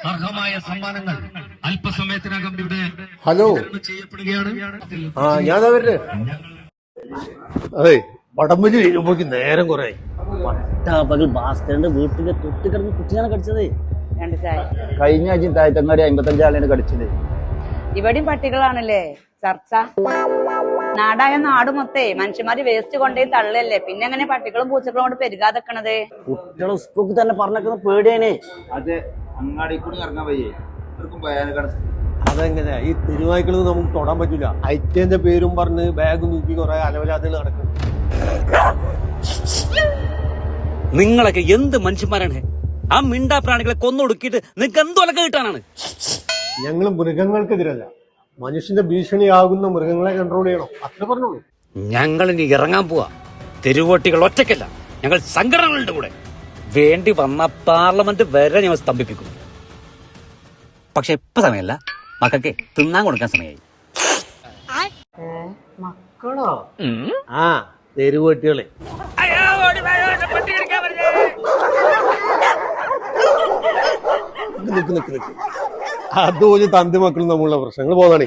അർഹമായ സമ്മാനങ്ങൾ അല്പസമയത്തിനകം ഇവിടെ ഹലോ ചെയ്യപ്പെടുകയാണ്. ഞാൻ അതെ വടംവലി വരുമ്പോക്ക് നേരം കുറെ പട്ടാപകൽ ഭാസ്കരന്റെ വീട്ടിലെ തൊട്ട് കിടന്ന് കുട്ടിയാണ് കടിച്ചത്. കഴിഞ്ഞ ആഴ്ച താഴത്തങ്ങാടി 55 ആളാണ് കടിച്ചത്. ഇവിടെയും പട്ടികളാണല്ലേ ചർച്ച. നാടായ നാട് മൊത്തേ മനുഷ്യന്മാര് വേസ്റ്റ് കൊണ്ടേ തള്ളല്ലേ, പിന്നെ എങ്ങനെ പട്ടികളും പൂച്ചകളും കൊണ്ട് പെരുകാതെക്കണത്? കുട്ടികളെ സ്കൂൾക്ക് തന്നെ പറഞ്ഞേക്കുന്ന പേടിയാണേ. അതെ, അങ്ങാടി കൂടി ഇറങ്ങാൻ വയ്യേ, ഭയാനകാണ്. അതെങ്ങനെ ഈ തിരുവായ്ക്കളൊന്നും നമുക്ക് തൊടാൻ പറ്റില്ല. ഐറ്റന്റെ പേരും പറഞ്ഞ് ബാഗ് നോക്കി കുറെ അലവലാതികൾ നടക്കുന്നു. നിങ്ങളൊക്കെ എന്ത് മനുഷ്യന്മാരാണ്? ആ മിണ്ടാ പ്രാണികളെ കൊന്നൊടുക്കിയിട്ട് നിങ്ങൾക്ക് എന്തൊലക്കെ കിട്ടാനാണ്? ഞങ്ങൾ മൃഗങ്ങൾക്കെതിരല്ല, മനുഷ്യന്റെ ഭീഷണിയാകുന്ന മൃഗങ്ങളെ കൺട്രോൾ ചെയ്യണം, അത്ര പറഞ്ഞോളൂ. ഞങ്ങൾ ഇനി ഇറങ്ങാൻ പോവാ. തെരുവോട്ടികൾ ഒറ്റയ്ക്കല്ല, ഞങ്ങൾ സംഘടനകളുടെ കൂടെ. വേണ്ടി വന്ന പാർലമെന്റ് വരെ ഞങ്ങൾ സ്തംഭിപ്പിക്കും. പക്ഷെ ഇപ്പൊ സമയമല്ല, മക്കൾക്ക് തിന്നാൻ കൊടുക്കാൻ സമയമായി. മക്കളോ? ആ തെരുവട്ടികളെ അതുപോലെ തന്തി മക്കളും തമ്മിലുള്ള പ്രശ്നങ്ങൾ പോകാണേ.